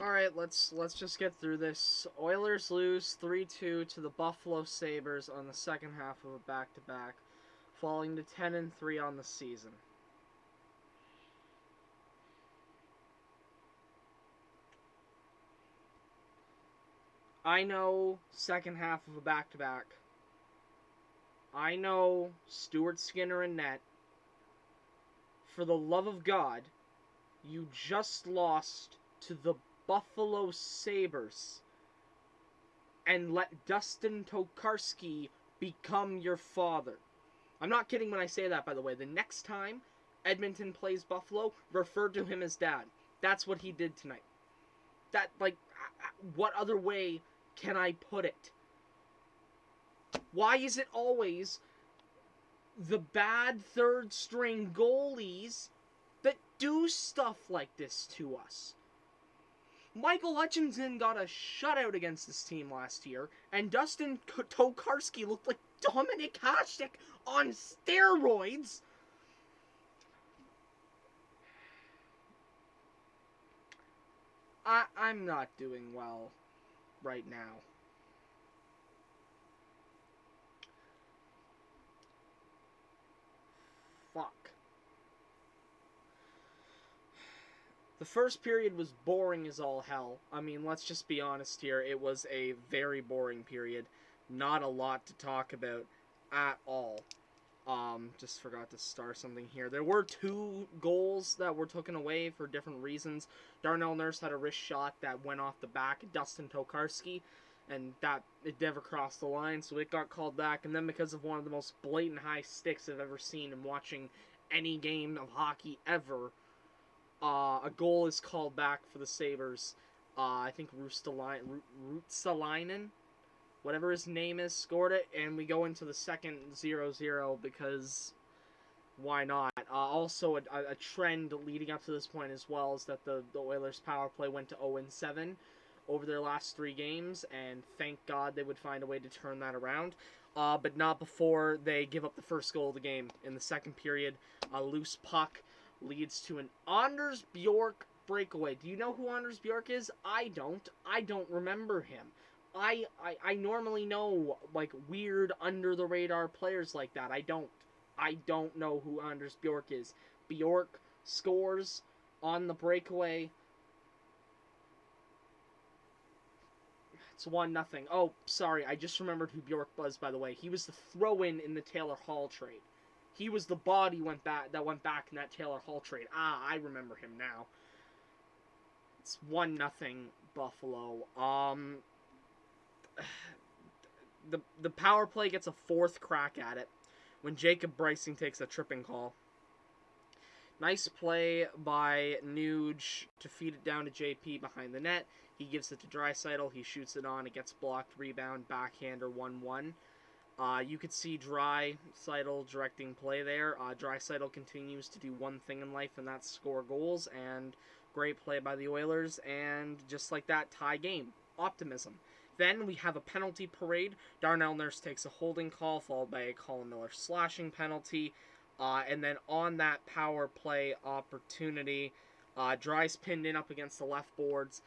Alright, let's just get through this. Oilers lose 3-2 to the Buffalo Sabres on the second half of a back-to-back, falling to 10-3 on the season. I know second half of a back-to-back. I know Stuart Skinner and net. For the love of God, you just lost to the Buffalo Sabres and let Dustin Tokarski become your father. I'm not kidding when I say that, by the way. The next time Edmonton plays Buffalo, refer to him as dad. That's what he did tonight. That, like, what other way can I put it? Why is it always the bad third string goalies that do stuff like this to us? Michael Hutchinson got a shutout against this team last year, and Dustin Tokarski looked like Dominic Hasek on steroids. I'm not doing well right now. Fuck. The first period was boring as all hell. I mean, let's just be honest here. It was a very boring period. Not a lot to talk about at all. Just forgot to start something here. There were two goals that were taken away for different reasons. Darnell Nurse had a wrist shot that went off the back of Dustin Tokarski, and that it never crossed the line, so it got called back. And then because of one of the most blatant high sticks I've ever seen in watching any game of hockey ever, a goal is called back for the Sabres. I think Ruotsalainen, whatever his name is, scored it, and we go into the second 0-0 because why not? Also, a trend leading up to this point as well is that the Oilers' power play went to 0-7 over their last three games, and thank God they would find a way to turn that around. But not before they give up the first goal of the game. In the second period, a loose puck leads to an Anders Bjork breakaway. Do you know who Anders Bjork is? I don't. I don't remember him. I normally know, like, weird under the radar players like that. I don't know who Anders Bjork is. Bjork scores on the breakaway. It's 1-0. Oh, sorry, I just remembered who Bjork was, by the way. He was the throw-in in the Taylor Hall trade. He was the body that went back in that Taylor Hall trade. I remember him now. It's 1-0 Buffalo. The power play gets a fourth crack at it when Jacob Bryson takes a tripping call. Nice play by Nuge to feed it down to JP behind the net. He gives it to Draisaitl. He shoots it on. It gets blocked. Rebound. Backhander 1-1. You could see Draisaitl directing play there. Draisaitl continues to do one thing in life, and that's score goals. And great play by the Oilers. And just like that, tie game. Optimism. Then we have a penalty parade. Darnell Nurse takes a holding call, followed by a Colin Miller slashing penalty. And then on that power play opportunity, Dry's pinned in up against the left boards,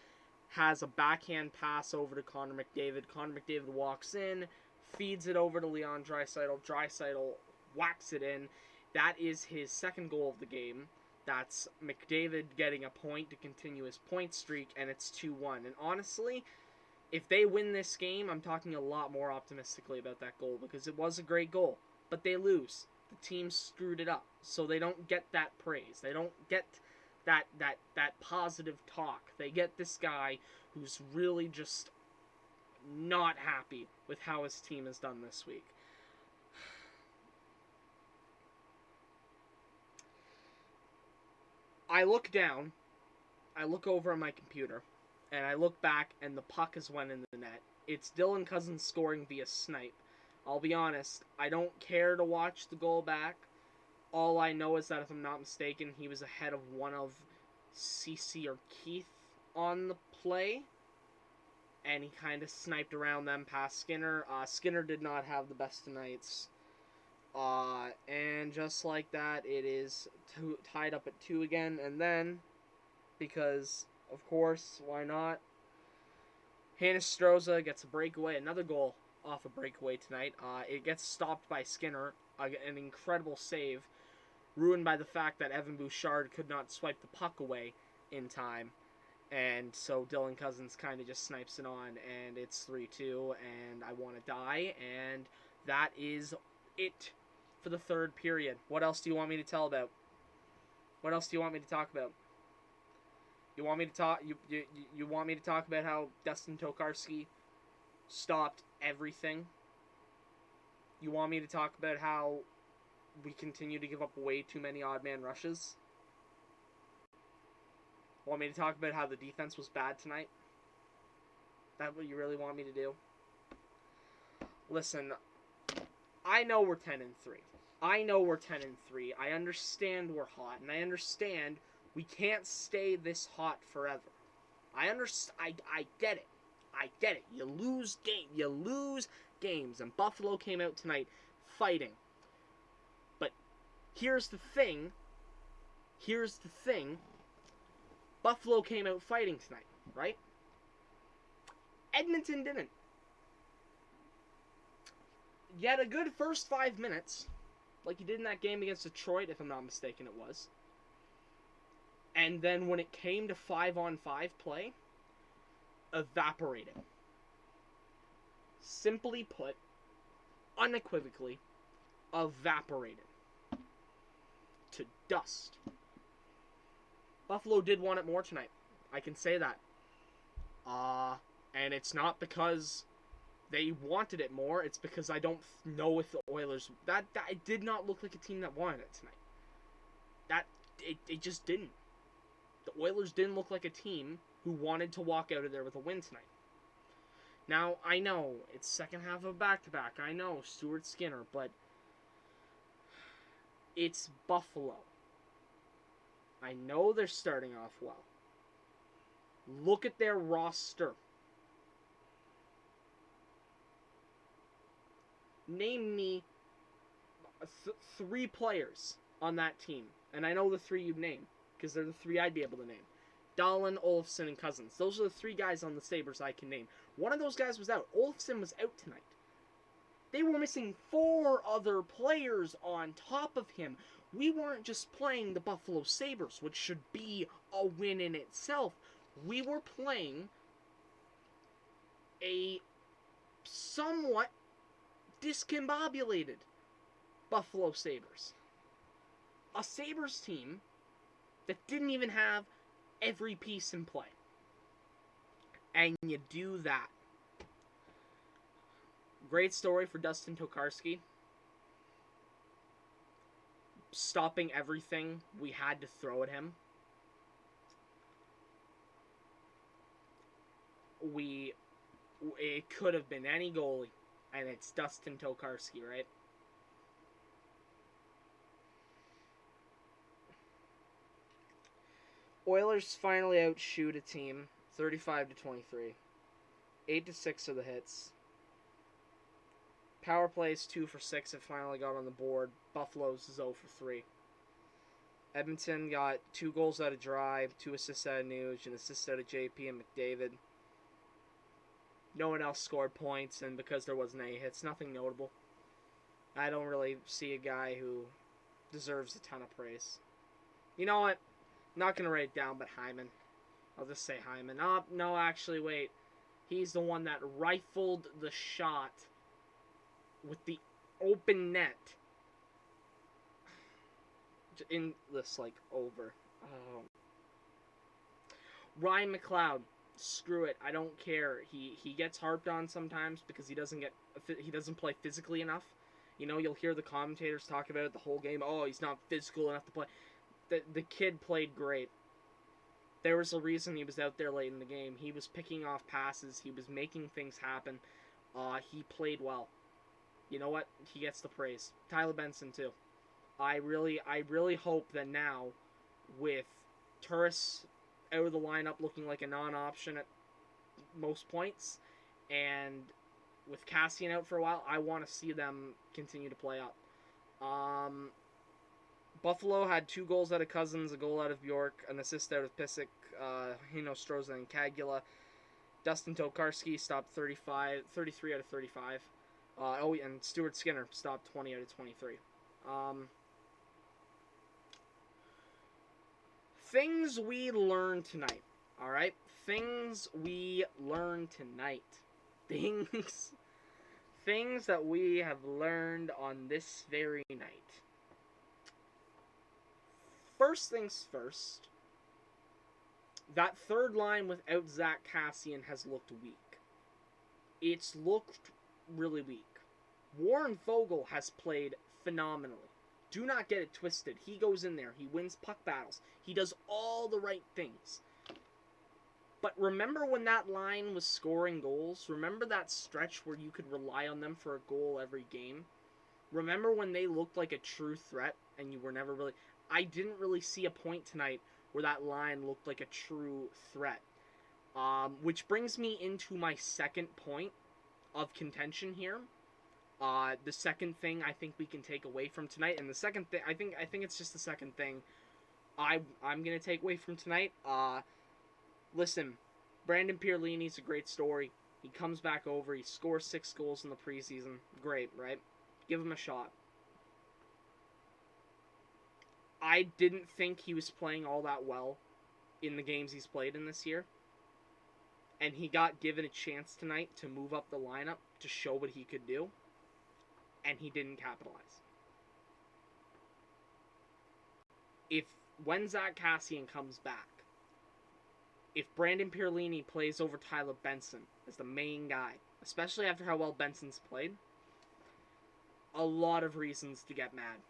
has a backhand pass over to Connor McDavid. Connor McDavid walks in, feeds it over to Leon Draisaitl. Draisaitl whacks it in. That is his second goal of the game. That's McDavid getting a point to continue his point streak, and it's 2-1. And honestly, if they win this game, I'm talking a lot more optimistically about that goal because it was a great goal. But they lose. The team screwed it up, so they don't get that praise. They don't get that positive talk. They get this guy who's really just not happy with how his team has done this week. I look down, I look over on my computer, and I look back, and the puck has went in the net. It's Dylan Cousins scoring via snipe. I'll be honest, I don't care to watch the goal back. All I know is that if I'm not mistaken, he was ahead of one of CC or Keith on the play, and he kind of sniped around them past Skinner. Skinner did not have the best of nights. And just like that, it is tied up at 2 again, and then, because of course. Why not? Hannes gets a breakaway, another goal off a breakaway tonight. It gets stopped by Skinner, an incredible save, ruined by the fact that Evan Bouchard could not swipe the puck away in time. And so Dylan Cousins kind of just snipes it on, and it's 3-2, and I want to die, and that is it for the third period. What else do you want me to tell about? What else do you want me to talk about? You want me to talk? You want me to talk about how Dustin Tokarski stopped everything? You want me to talk about how we continue to give up way too many odd man rushes? Want me to talk about how the defense was bad tonight? That what you really want me to do? Listen, I know we're 10-3. I know we're 10-3. I understand we're hot, and I understand we can't stay this hot forever. I get it. I get it. You lose games, and Buffalo came out tonight fighting. But here's the thing. Buffalo came out fighting tonight, right? Edmonton didn't. You had a good first 5 minutes, like you did in that game against Detroit, if I'm not mistaken it was. And then when it came to 5-on-5 play, evaporated. Simply put, unequivocally, evaporated. To dust. Buffalo did want it more tonight. I can say that. And it's not because they wanted it more. It's because I don't know if the Oilers... That it did not look like a team that wanted it tonight. It just didn't. The Oilers didn't look like a team who wanted to walk out of there with a win tonight. Now, I know, it's second half of back-to-back. I know, Stuart Skinner, but it's Buffalo. I know they're starting off well. Look at their roster. Name me 3 players on that team. And I know the 3 you've named, because they're the 3 I'd be able to name. Dahlin, Olofsson, and Cousins. Those are the 3 guys on the Sabres I can name. One of those guys was out. Olofsson was out tonight. They were missing 4 other players on top of him. We weren't just playing the Buffalo Sabres, which should be a win in itself. We were playing a somewhat discombobulated Buffalo Sabres. A Sabres team that didn't even have every piece in play. And you do that. Great story for Dustin Tokarski. Stopping everything we had to throw at him. It could have been any goalie, and it's Dustin Tokarski, right? Oilers finally outshoot a team 35-23. 8-6 are the hits. Power plays 2 for 6. It finally got on the board. Buffalo's is 0 for 3. Edmonton got 2 goals out of Drive, 2 assists out of Nuge, an assist out of JP and McDavid. No one else scored points, and because there wasn't any hits, nothing notable. I don't really see a guy who deserves a ton of praise. You know what? I'm not going to write it down, but Hyman. I'll just say Hyman. Oh, no, actually, wait. He's the one that rifled the shot with the open net in this, like, over. Ryan McLeod, screw it. I don't care. He gets harped on sometimes because he doesn't play physically enough. You know, you'll hear the commentators talk about it the whole game. Oh, he's not physical enough to play. The kid played great. There was a reason he was out there late in the game. He was picking off passes. He was making things happen. He played well. You know what? He gets the praise. Tyler Benson too. I really hope that now, with Turris out of the lineup looking like a non-option at most points, and with Cassian out for a while, I want to see them continue to play up. Buffalo had 2 goals out of Cousins, a goal out of Bjork, an assist out of Pissick, Hino Stroza and Kagula. Dustin Tokarski stopped 33 out of 35. And Stuart Skinner stopped 20 out of 23. Things we learned tonight. All right? Things we learned tonight. Things that we have learned on this very night. First things first, that third line without Zach Kassian has looked weak. It's looked really weak. Warren Foegele has played phenomenally. Do not get it twisted. He goes in there. He wins puck battles. He does all the right things. But remember when that line was scoring goals? Remember that stretch where you could rely on them for a goal every game? Remember when they looked like a true threat and you were never really... I didn't really see a point tonight where that line looked like a true threat. Which brings me into my second point of contention here. The second thing I think we can take away from tonight, and the second thing, I think it's just the second thing I'm gonna take away from tonight. Listen, Brandon Pierlini's a great story. He comes back over, he scores 6 goals in the preseason. Great, right? Give him a shot. I didn't think he was playing all that well in the games he's played in this year. And he got given a chance tonight to move up the lineup to show what he could do. And he didn't capitalize. When Zach Kassian comes back, if Brandon Pierlini plays over Tyler Benson as the main guy, especially after how well Benson's played, a lot of reasons to get mad.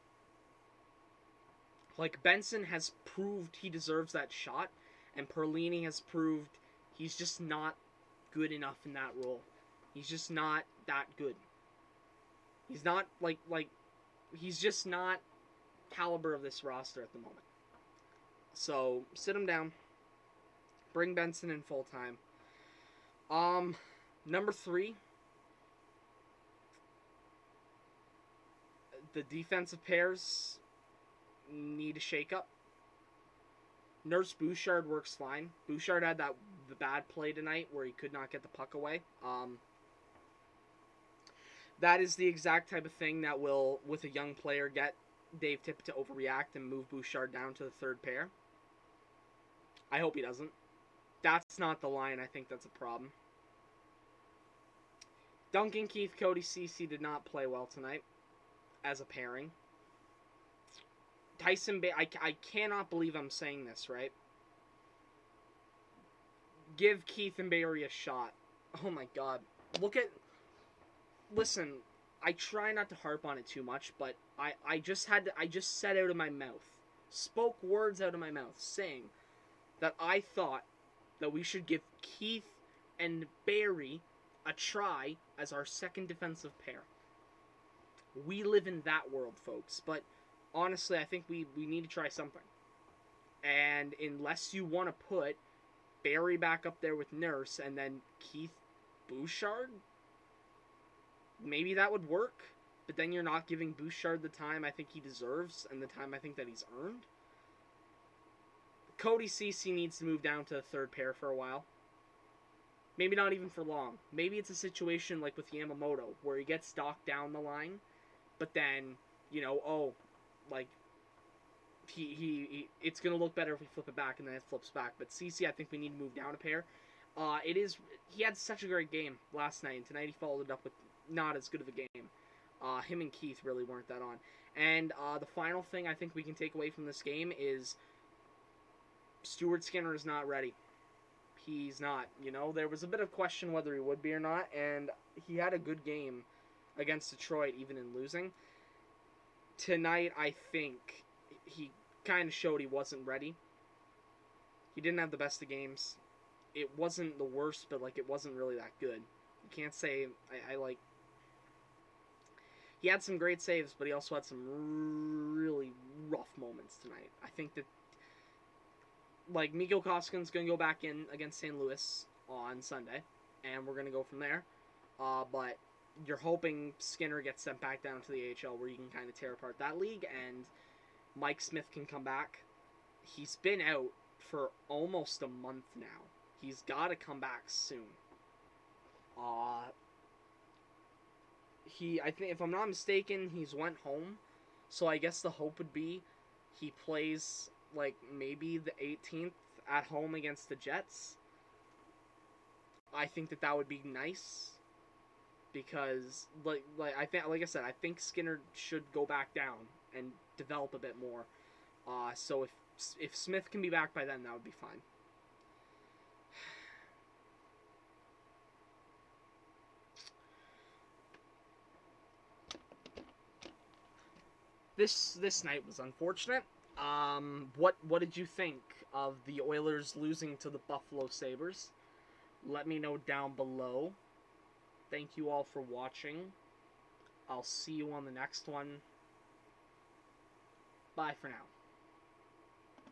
Like, Benson has proved he deserves that shot, and Pierlini has proved he's just not good enough in that role. He's just not that good. He's not, he's just not caliber of this roster at the moment. So, sit him down. Bring Benson in full time. Number 3. The defensive pairs need a shake-up. Nurse Bouchard works fine. Bouchard had the bad play tonight where he could not get the puck away. That is the exact type of thing that will, with a young player, get Dave Tippett to overreact and move Bouchard down to the third pair. I hope he doesn't. That's not the line. I think that's a problem. Duncan Keith, Cody Ceci did not play well tonight as a pairing. Tyson Bay, I cannot believe I'm saying this, right? Give Keith and Barry a shot. Oh my god. Listen, I try not to harp on it too much, but I just said out of my mouth, spoke words out of my mouth, saying that I thought that we should give Keith and Barry a try as our second defensive pair. We live in that world, folks, but honestly, I think we need to try something. And unless you want to put Barry back up there with Nurse and then Keith Bouchard, maybe that would work. But then you're not giving Bouchard the time I think he deserves and the time I think that he's earned. Cody Ceci needs to move down to the third pair for a while. Maybe not even for long. Maybe it's a situation like with Yamamoto where he gets docked down the line, but then, it's going to look better if we flip it back, and then it flips back. But Ceci, I think we need to move down a pair. He had such a great game last night, and tonight he followed it up with not as good of a game. Him and Keith really weren't that on. And the final thing I think we can take away from this game is Stuart Skinner is not ready. He's not. There was a bit of question whether he would be or not, and he had a good game against Detroit, even in losing. Tonight, I think he kind of showed he wasn't ready. He didn't have the best of games. It wasn't the worst, but, it wasn't really that good. You can't say, he had some great saves, but he also had some really rough moments tonight. I think that, Mikko Koskinen's going to go back in against St. Louis on Sunday, and we're going to go from there. But you're hoping Skinner gets sent back down to the AHL where you can kind of tear apart that league, and Mike Smith can come back. He's been out for almost a month now. He's got to come back soon. I think, if I'm not mistaken, he's went home. So I guess the hope would be he plays, like, maybe the 18th at home against the Jets. I think that would be nice. Because, like I said, I think Skinner should go back down and develop a bit more. So if Smith can be back by then, that would be fine. This night was unfortunate. What did you think of the Oilers losing to the Buffalo Sabres? Let me know down below. Thank you all for watching. I'll see you on the next one. Bye for now.